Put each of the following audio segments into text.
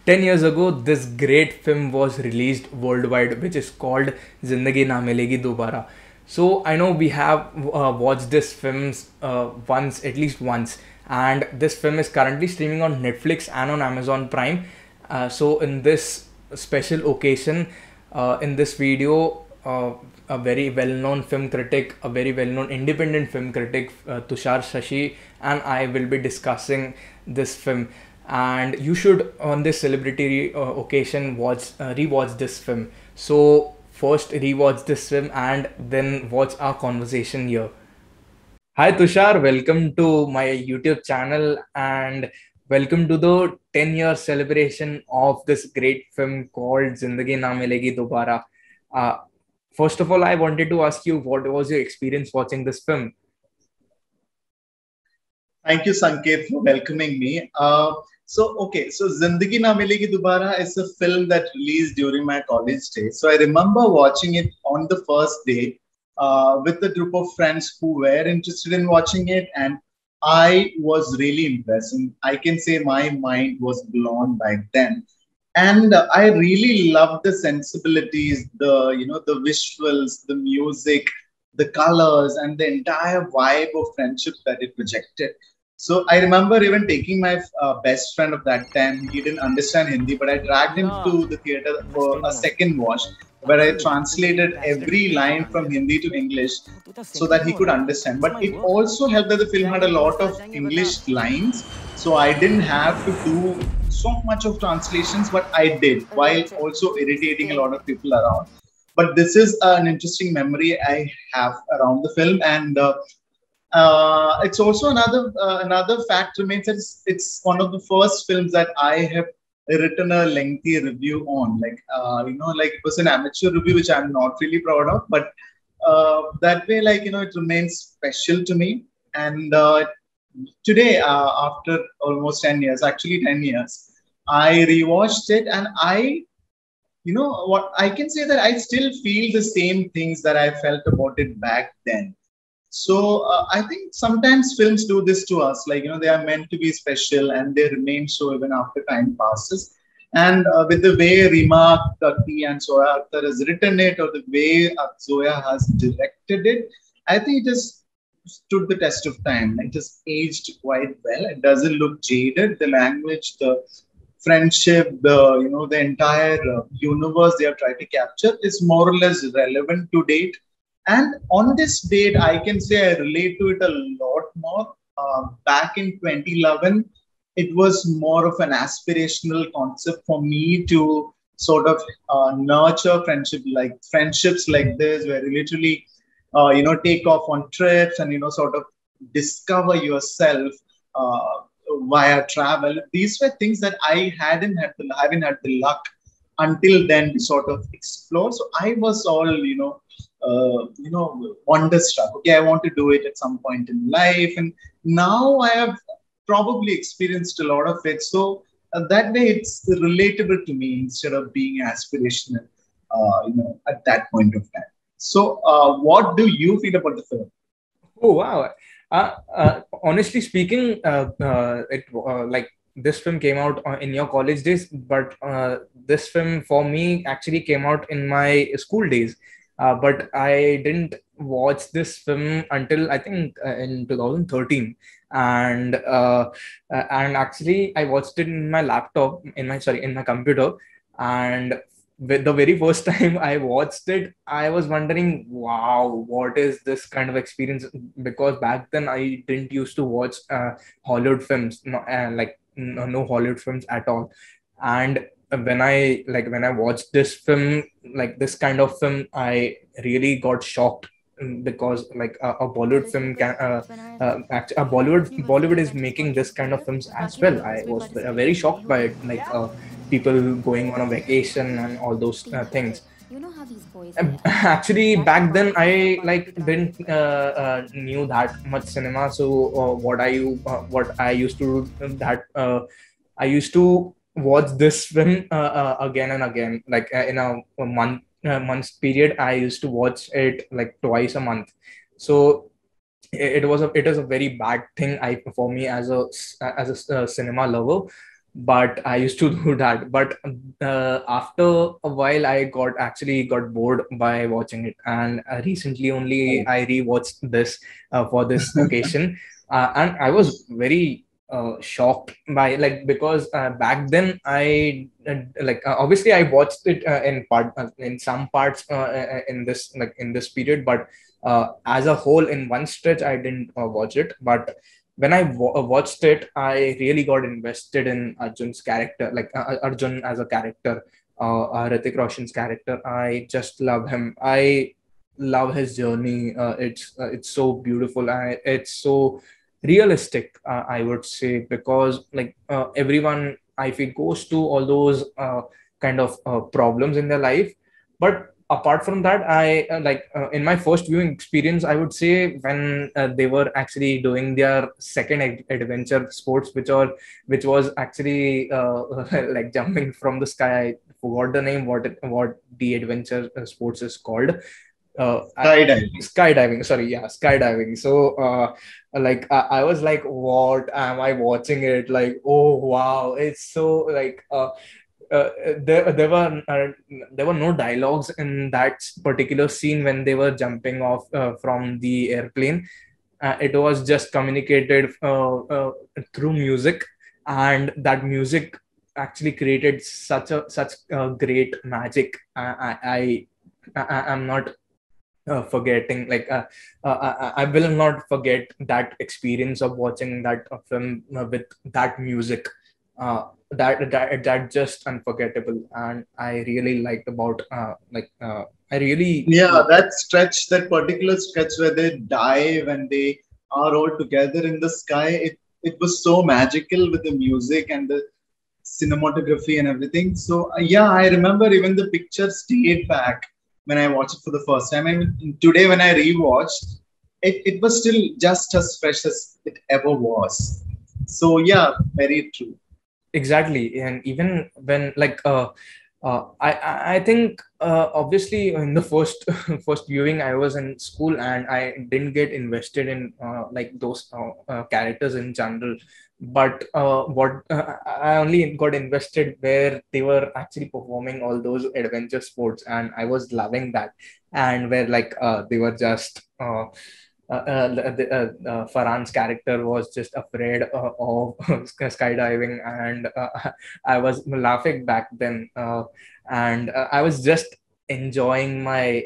10 years ago, this great film was released worldwide, which is called Zindagi Na Milegi Dobara. So I know we have watched this film once, at least once, and this film is currently streaming on Netflix and on Amazon Prime. So in this special occasion, in this video, a very well-known film critic, a very well-known independent film critic, Tusshar Sasi, and I will be discussing this film. And you should, on this celebrity occasion, rewatch this film. So first rewatch this film and then watch our conversation here. Hi Tushar, welcome to my YouTube channel and welcome to the 10-year celebration of this great film called Zindagi Na Milegi Dobara. Uh, First of all, I wanted to ask you, what was your experience watching this film? Thank you, Sanket, for welcoming me. So Zindagi Na Milegi Dobara is a film that released during my college days. So I remember watching it on the first day with a group of friends who were interested in watching it, and I was really impressed. And I can say my mind was blown back then. And I really loved the sensibilities, the visuals, the music, the colors, and the entire vibe of friendship that it projected. So I remember even taking my best friend of that time. He didn't understand Hindi, but I dragged him to the theater for a second watch, where I translated every line from Hindi to English so that he could understand. But it also helped that the film had a lot of English lines, so I didn't have to do so much of translations, but I did, while also irritating a lot of people around. But this is an interesting memory I have around the film, and it's also another fact remains that it's one of the first films that I have written a lengthy review on. Like it was an amateur review, which I'm not really proud of, but that way, it remains special to me. And today, after almost 10 years, actually 10 years, I rewatched it, and what I can say that I still feel the same things that I felt about it back then. So I think sometimes films do this to us, they are meant to be special and they remain so even after time passes. And with the way Rima Kakti and Zoya Akhtar has written it, or the way Zoya has directed it, I think it has stood the test of time. It has aged quite well. It doesn't look jaded. The language, the friendship, the entire universe they have tried to capture is more or less relevant to date. And on this date, I can say I relate to it a lot more. Back in 2011, it was more of an aspirational concept for me to sort of nurture friendships like this, where you literally, take off on trips and, sort of discover yourself via travel. These were things that I haven't had the luck until then to sort of explore. So I was all, wonderstruck. Okay, I want to do it at some point in life, and now I have probably experienced a lot of it. So that way, it's relatable to me instead of being aspirational. At that point of time. So, what do you feel about the film? Oh wow! Honestly speaking, like this film came out in your college days, but this film for me actually came out in my school days. But I didn't watch this film until I think in 2013, and actually I watched it in my laptop, in my computer, and with the very first time I watched it, I was wondering, wow, what is this kind of experience? Because back then I didn't used to watch Hollywood films, no Hollywood films at all. And when I watched this film, like this kind of film, I really got shocked, because like a Bollywood film can a Bollywood is making this kind of films as well. I was very shocked by it, like people going on a vacation and all those things. Actually, back then I like didn't knew that much cinema. So what I used to do that I used to watch this film again and again, like in a month's period. I used to watch it like twice a month. So it is a very bad thing, I for me as a cinema lover. but I used to do that. But after a while, I got bored by watching it, and recently only I rewatched this for this occasion, and I was very shocked by, like, because back then I obviously I watched it in some parts in this period, but as a whole in one stretch I didn't watch it. But when I watched it, I really got invested in Arjun's character, like Arjun as a character, Hrithik Roshan's character. I just love him. I love his journey. It's so beautiful. It's so realistic. I would say, because like everyone, I feel, goes to all those kind of problems in their life, but apart from that, I in my first viewing experience, I would say, when they were actually doing their second adventure sports, which was actually like jumping from the sky. I forgot the name, what the adventure sports is called. Skydiving. Skydiving, sorry, yeah, skydiving. So I was like, what am I watching it, like, oh wow, it's so like uh, there there were there were no dialogues in that particular scene when they were jumping off from the airplane. It was just communicated through music, and that music actually created such great magic. I'm not forgetting, I will not forget that experience of watching that film with that music. That just unforgettable, and I really liked about I really Yeah, that stretch, that particular stretch where they dive and they are all together in the sky, it was so magical with the music and the cinematography and everything. So yeah, I remember even the picture stayed back when I watched it for the first time. I mean, today when I rewatched, it was still just as fresh as it ever was. So yeah, very true. exactly. And even when I think obviously in the first first viewing I was in school, and I didn't get invested in like those characters in general. But what I only got invested where they were actually performing all those adventure sports, and I was loving that. And where they were just Farhan's character was just afraid of skydiving, and I was laughing back then, and I was just enjoying my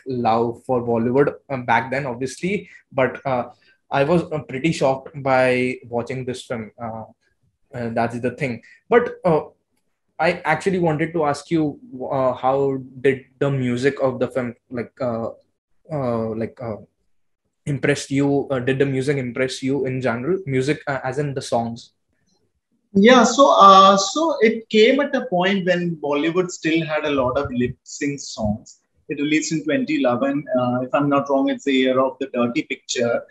love for Bollywood back then, obviously. But I was pretty shocked by watching this film. That's the thing. But I actually wanted to ask you, how did the music of the film uh, like uh, impressed you? Did the music impress you in general? Music, as in the songs. Yeah, so it came at a point when Bollywood still had a lot of lip sync songs. It released in 2011. If I'm not wrong, it's the year of the Dirty Picture.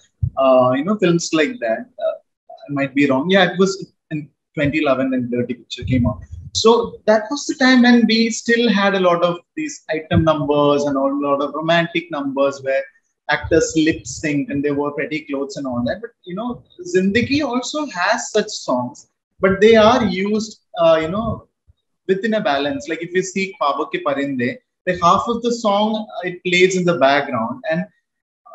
Films like that. I might be wrong. Yeah, it was in 2011 when Dirty Picture came out. So that was the time when we still had a lot of these item numbers and a lot of romantic numbers where actors lip sync and they wore pretty clothes and all that. But Zindagi also has such songs, but they are used, within a balance. Like if you see Khwabo Ke Parinde, like half of the song it plays in the background, and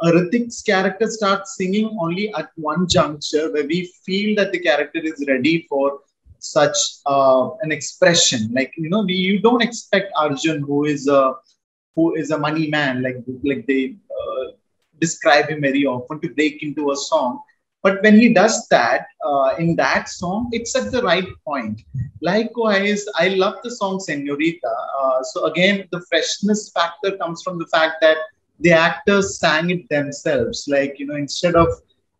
Ritik's character starts singing only at one juncture where we feel that the character is ready for such an expression. Like you don't expect Arjun, who is a money man, like they describe him very often, to break into a song. But when he does that in that song, it's at the right point. Likewise, I love the song Senorita. So again, the freshness factor comes from the fact that the actors sang it themselves. Like, instead of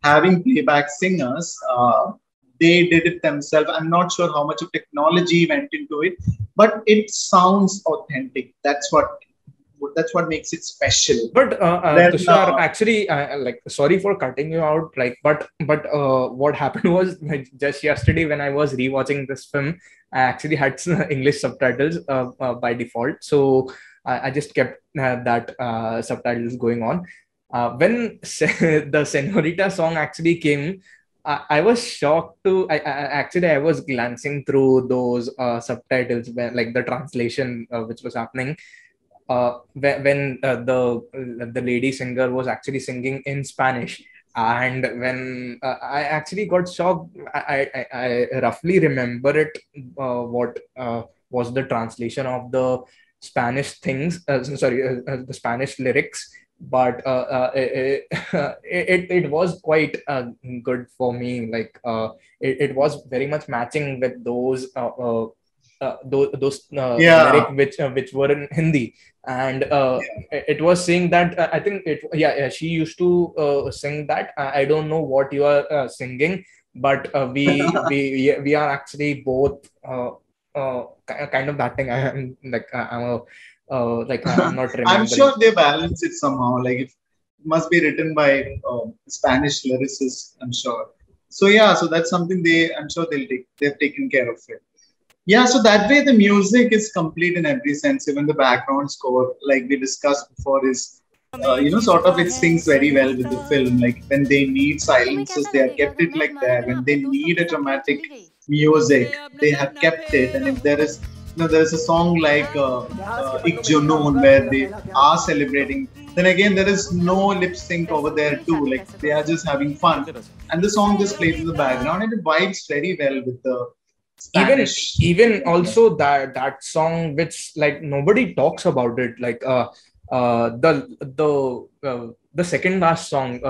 having playback singers, they did it themselves. I'm not sure how much of technology went into it, but it sounds authentic. That's what makes it special. But Then Tushar, actually, sorry for cutting you out. What happened was, like, just yesterday when I was rewatching this film, I actually had some English subtitles by default, so I just kept that subtitles going on. When the Senorita song actually came, I was shocked to. Actually, I was glancing through those subtitles when, like the translation which was happening, when the lady singer was actually singing in Spanish, and when I actually got shocked. I roughly remember it. What was the translation of the Spanish things? Sorry, the Spanish lyrics. But it was quite good for me. Like it was very much matching with those lyric Yeah. which were in Hindi, and it was saying that I think yeah, she used to sing that I don't know what you are singing, but we are actually both kind of that thing. I am like I'm a like I'm not I'm remembering. sure they balance it somehow. Like it must be written by Spanish lyricists, I'm sure. So yeah, so that's something I'm sure they've taken care of it. Yeah, so that way the music is complete in every sense. Even the background score, like we discussed before, is sort of it syncs very well with the film. Like when they need silences, they have kept it like that. When they need a dramatic music, they have kept it. And if there is, there is a song like Ik Junoon where they are celebrating. Then again, there is no lip sync over there too. Like they are just having fun, and the song just plays in the background, and it vibes very well with the even Spanish. even also that song which like nobody talks about it, like the second last song,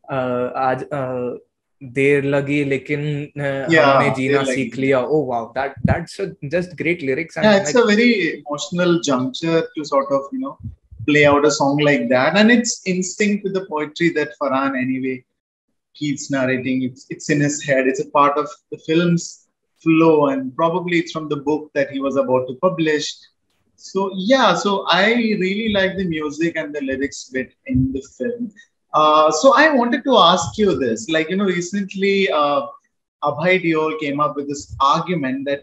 आज देर लगी लेकिन हमने Yeah, जीना they're like, सीख लिया. Oh wow, that's just great lyrics. yeah, And it's like a very emotional juncture to sort of, play out a song like that. And it's instinct with the poetry that Farhan anyway keeps narrating. It's in his head. It's a part of the film's flow, and probably it's from the book that he was about to publish. So yeah, so I really like the music and the lyrics bit in the film. So I wanted to ask you this, like recently Abhay Deol came up with this argument that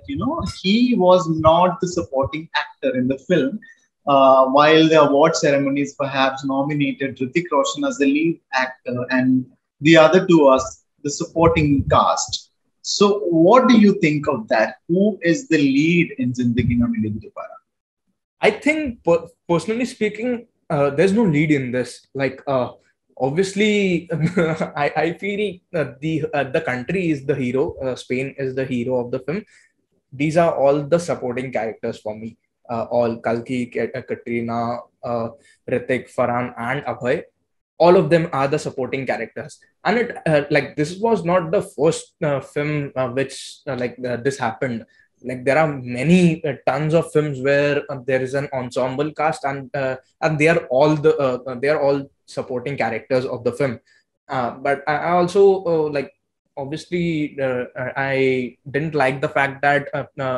he was not the supporting actor in the film, while the award ceremonies perhaps nominated Hrithik Roshan as the lead actor and the other two as the supporting cast. So what do you think of that? Who is the lead in Zindagi Na Milegi Dobara? I think personally speaking, there's no lead in this. Like, obviously, I feel the country is the hero. Spain is the hero of the film. These are all the supporting characters for me. All Kalki, Katrina, Ritik, Farhan, and Abhay. All of them are the supporting characters. And it like this was not the first film which this happened. Like there are many tons of films where there is an ensemble cast, and they are all supporting characters of the film. But I also like obviously I didn't like the fact that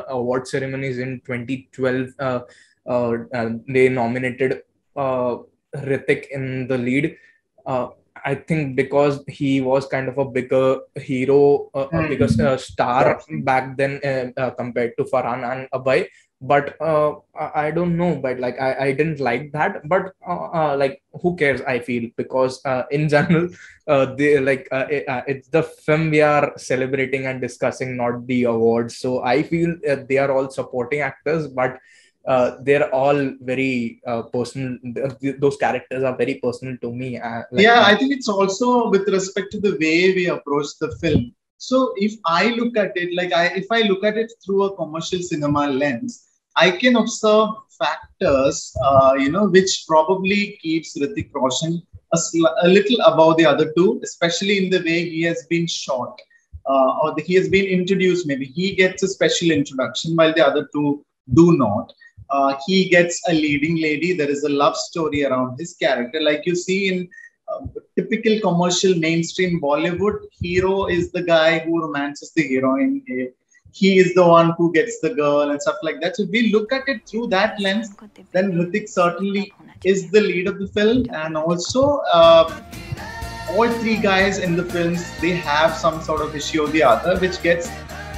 award ceremonies in 2012 they nominated Ritik in the lead. uh, I think because he was kind of a bigger hero, a bigger star Exactly. back then compared to Farhan and Abhay. But I don't know, but like I didn't like that. But like who cares? I feel because in general, it's the film we are celebrating and discussing, not the awards. So I feel they are all supporting actors, but they're all very personal. Those characters are very personal to me. Yeah, I think it's also with respect to the way we approach the film. So if I look at it if I look at it through a commercial cinema lens, I can observe factors, which probably keeps Hrithik Roshan a little above the other two, especially in the way he has been shot, he has been introduced. Maybe he gets a special introduction while the other two do not. He gets a leading lady. There is a love story around his character, like you see in typical commercial mainstream Bollywood. Hero is the guy who romances the heroine. He is the one who gets the girl and stuff like that. So if we look at it through that lens, then Hrithik certainly is the lead of the film. And also, all three guys in the films, they have some sort of issue or the other, which gets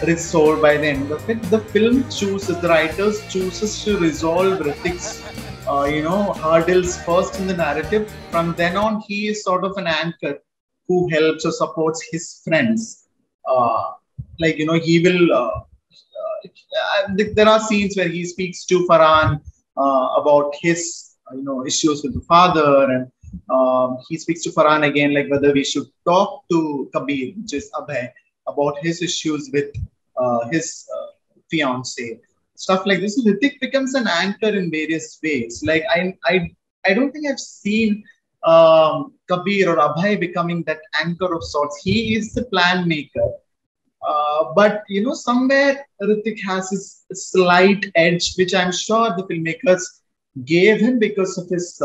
resolved by the end of it. The film chooses, the writers chooses to resolve Hrithik's hurdles first in the narrative. From then on, he is sort of an anchor who helps or supports his friends. Like, he will. There are scenes where he speaks to Farhan about his, issues with the father, and he speaks to Farhan again, like whether we should talk to Kabir, which is Abhay, about his issues with his fiance, stuff like this. So Hrithik becomes an anchor in various ways. Like I don't think I've seen Kabir or Abhay becoming that anchor of sorts. He is the plan maker. But somewhere Hrithik has his slight edge, which I'm sure the filmmakers gave him because of his,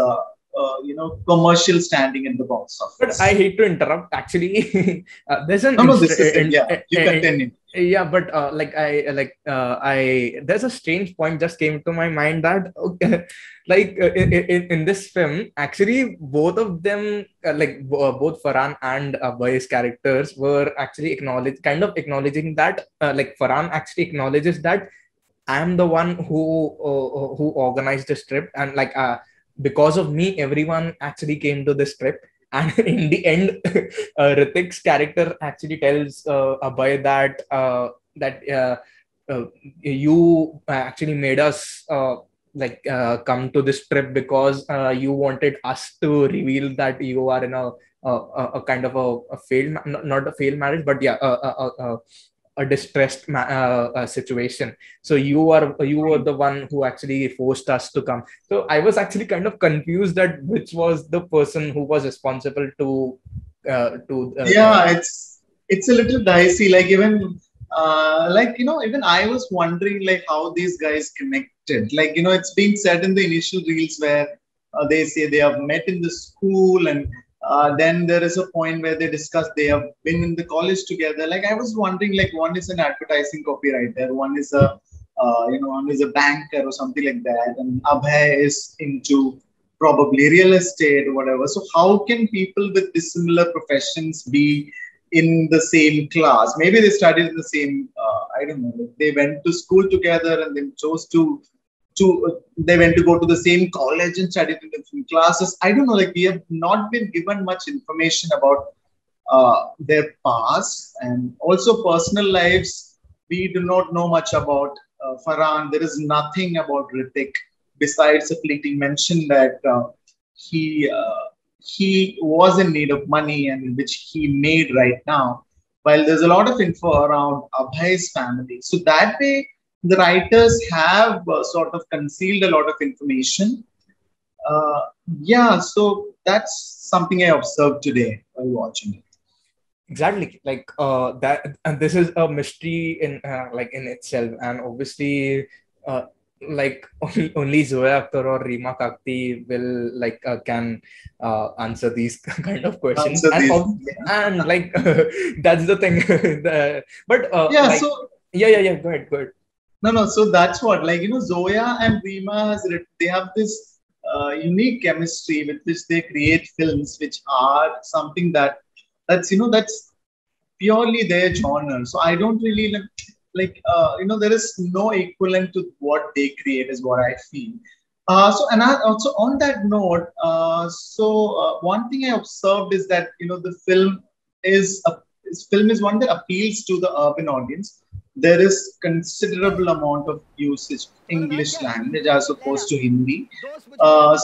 commercial standing in the box But office. I hate to interrupt. Actually, there's an No, this is it. Yeah, you continue. yeah, but there's a strange point just came to my mind that okay, like in this film, actually both of them, both Farhan and Boy's characters were actually acknowledging that, like Farhan actually acknowledges that I'm the one who organized this trip, and because of me, everyone actually came to this trip. And in the end, Hrithik's character actually tells Abhay that you actually made us come to this trip because you wanted us to reveal that you are in a kind of a failed, not a failed marriage, but yeah, a distressed situation. So you were the one who actually forced us to come. So I was actually kind of confused that which was the person who was responsible to. Yeah, it's a little dicey. Like even even I was wondering like how these guys connected. Like it's being said in the initial reels where they say they have met in the school, and then there is a point where they discuss they have been in the college together. Like I was wondering, like one is an advertising copywriter, one is a one is a banker or something like that, and Abhay is into probably real estate or whatever. So how can people with dissimilar professions be in the same class? Maybe they studied in the same. I don't know. They went to school together and then chose they went to go to the same college and studied in different classes. I don't know. Like we have not been given much information about their past and also personal lives. We do not know much about Farhan. There is nothing about Hrithik besides a fleeting mention that he he was in need of money and which he made right now. While there's a lot of info around Abhay's family, so that way the writers have sort of concealed a lot of information. Uh, yeah, so that's something I observed today while watching it. Exactly, that, and this is a mystery in itself, and obviously only Zoya Akhtar or Reema Kakti will can answer these kind of questions, Answer and this. and that's the thing. But Yeah, so yeah, go ahead. no, so that's what, like, Zoya and Reema they have this unique chemistry with which they create films, which are something that's purely their genre. So I don't really there is no equivalent to what they create, is what I feel. And I also on that note, one thing I observed is that the film is one that appeals to the urban audience. There is considerable amount of usage of English language as opposed to Hindi.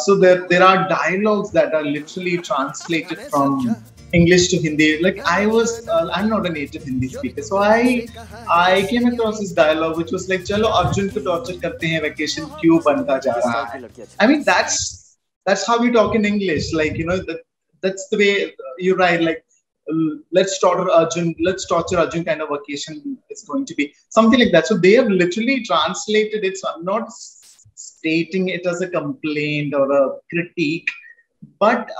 So there are dialogues that are literally translated from English to Hindi. Like I'm not a native Hindi speaker, so I came across this dialogue which was like, "Chalo Arjun ko torture karte hain, vacation kyun banta ja raha hai." I mean that's how we talk in English. Like that's the way you're right. Like let's torture Arjun kind of vacation is going to be something like that. So they have literally translated it. So I'm not stating it as a complaint or a critique, but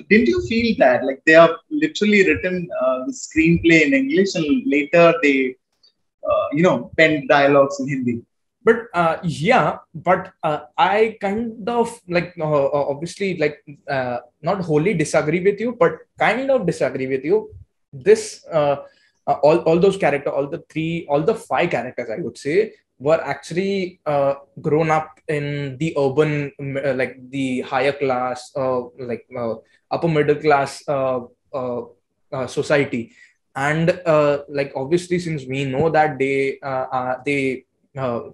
didn't you feel that like they have literally written the screenplay in English and later they penned dialogues in Hindi? But yeah, but I kind of obviously not wholly disagree with you, but kind of disagree with you. This all those characters, all the five characters, I would say, were actually grown up in the urban, the higher class, upper middle class society. And like obviously, since we know that they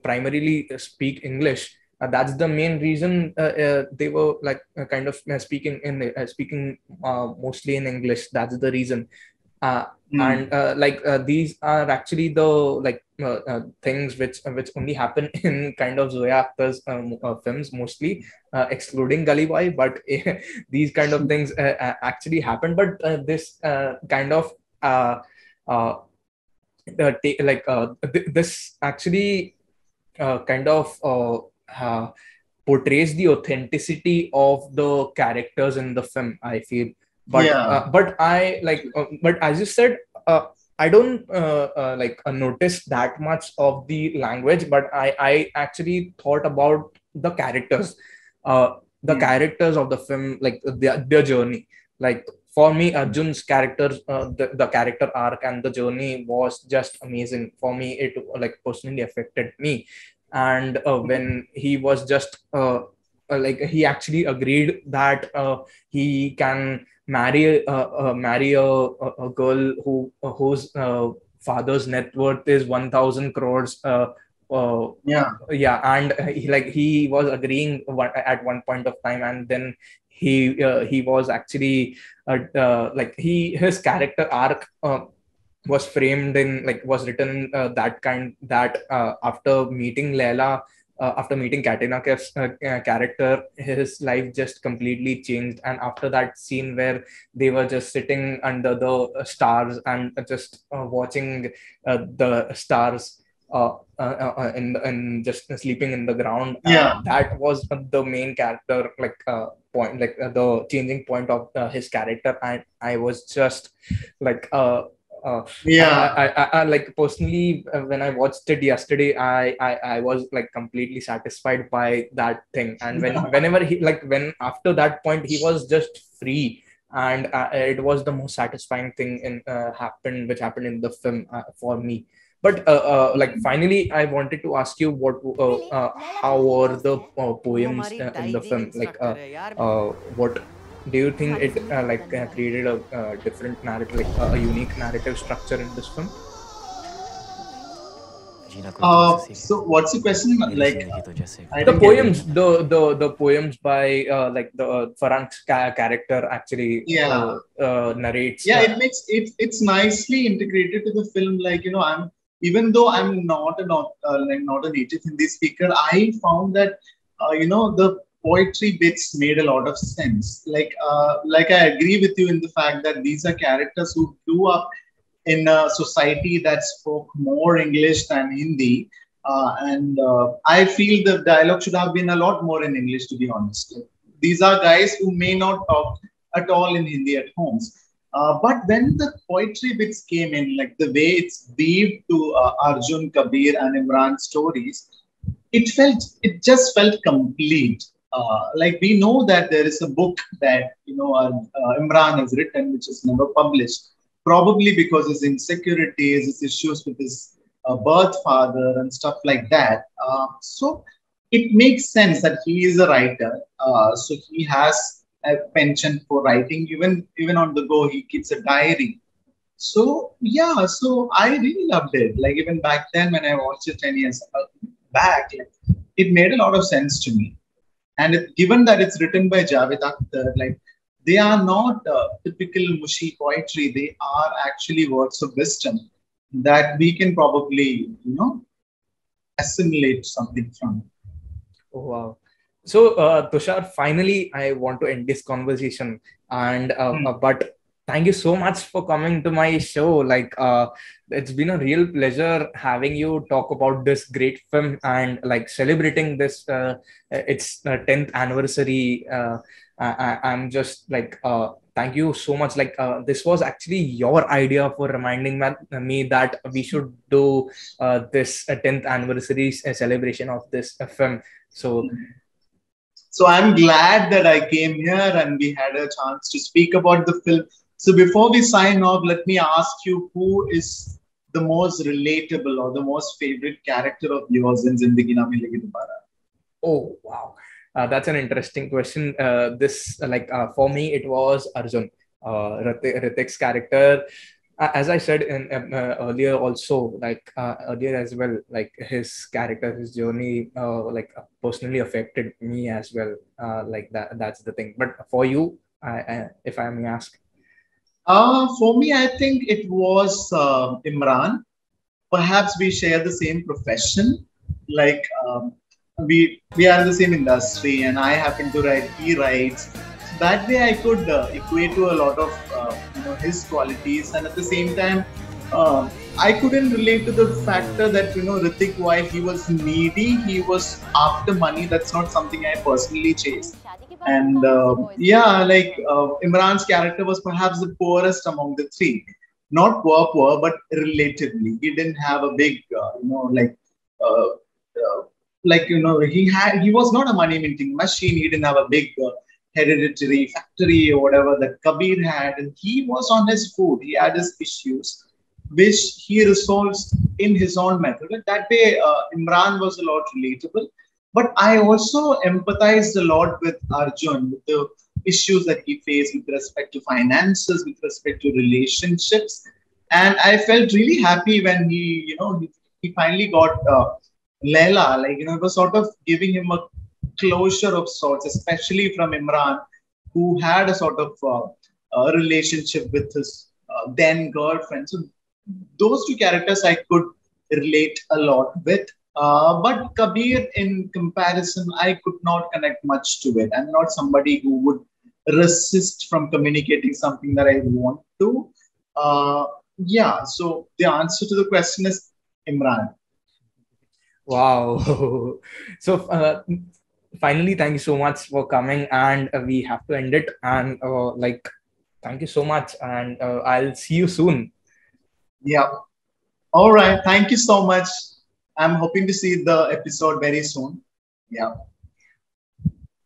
primarily speak English, that's the main reason they were like kind of speaking mostly in English. That's the reason. uh, and like these are actually the like things which only happen in kind of Zoya Akhtar's films mostly, excluding Gully Boy. But these kind of things actually happen. But this kind of uh, uh, this actually kind of portrays the authenticity of the characters in the film, I feel. But Yeah. but as you said, I don't notice that much of the language, but I actually thought about the characters of the film, like their journey. Like for me, Arjun's character, the character arc and the journey was just amazing. For me, it like personally affected me. And when he was just like he actually agreed that he can marry a girl whose father's net worth is 1000 crores. Yeah. Yeah, and he was agreeing at one point of time, and then he was actually his character arc was framed in like was written that kind that after meeting Leila, after meeting Katrina Kaif's character, his life just completely changed. And after that scene where they were just sitting under the stars and just watching the stars in just sleeping in the ground, Yeah. that was the main character point, the changing point of his character. And I was just like Yeah. like personally, when I watched it yesterday, I was like completely satisfied by that thing. And whenever he like when after that point he was just free, and it was the most satisfying thing which happened in the film for me. But like finally, I wanted to ask you how were the वो poems हमारी in the डाइजिंग film? Instructor है यार. What do you think खाली it जिंदगी बनने वाली. created a different narrative, like a unique narrative structure in this film? जीना कोई तुमसे सीखे. So what's the question? मेरी Like, जिंदगी तो जैसे I The didn't get it. poems, the poems by like the Farhank's character actually Yeah. narrates. Yeah, it makes it's nicely integrated to the film. Like, I'm even though I'm not a native Hindi speaker, I found that the poetry bits made a lot of sense. Like I agree with you in the fact that these are characters who grew up in a society that spoke more English than Hindi. And I feel the dialogue should have been a lot more in English, to be honest. Like, these are guys who may not talk at all in Hindi at homes. But when the poetry bits came in, like the way it's weaved to Arjun, Kabir, and Imran's stories, it just felt complete. Like we know that there is a book that Imran has written, which is never published, probably because his insecurities, his issues with his birth father, and stuff like that. So it makes sense that he is a writer. So he has a penchant for writing. Even on the go, he keeps a diary. So yeah, so I really loved it. Like even back then when I watched it 10 years back, like, it made a lot of sense to me. And given that it's written by Javed Akhtar, like they are not typical mushy poetry. They are actually words of wisdom that we can probably, assimilate something from. Oh, wow. So, Tushar, finally, I want to end this conversation. And but thank you so much for coming to my show. Like, it's been a real pleasure having you talk about this great film and like celebrating this its 10th anniversary. I'm just like, thank you so much. Like, this was actually your idea for reminding me that we should do this 10th anniversary celebration of this film. So I'm glad that I came here and we had a chance to speak about the film. So before we sign off, let me ask you, who is the most relatable or the most favorite character of yours in Zindagi Na Milegi Dobara? Oh, wow. That's an interesting question. For me, it was Arjun. Ritik's character, as I said in earlier also, like earlier as well, like his character, his journey, like personally affected me as well. Like that's the thing. But for you, if I may ask. For me, I think it was Imran. Perhaps we share the same profession. Like we are in the same industry, and I happen to write. He writes. So that way, I could equate to a lot of his qualities, and at the same time, I couldn't relate to the factor that Ritik, while he was needy, he was after money. That's not something I personally chase. And yeah, like Imran's character was perhaps the poorest among the three. Not poor, poor, but relatively. He didn't have a big, uh, he was not a money minting machine. He didn't have a big hereditary factory or whatever that Kabir had. And he was on his food. He had his issues, which he resolves in his own method. And that way, Imran was a lot relatable. But I also empathized a lot with Arjun, with the issues that he faced with respect to finances, with respect to relationships. And I felt really happy when he finally got Leila. Like, it was sort of giving him a closure of sorts, especially from Imran, who had a sort of relationship with his then girlfriend. So those two characters I could relate a lot with. But Kabir, in comparison, I could not connect much to it. I'm not somebody who would resist from communicating something that I want to. Yeah, so the answer to the question is Imran. Wow. So finally, thank you so much for coming, and we have to end it. And like, thank you so much, and I'll see you soon. Yeah. All right. Thank you so much. I'm hoping to see the episode very soon. Yeah.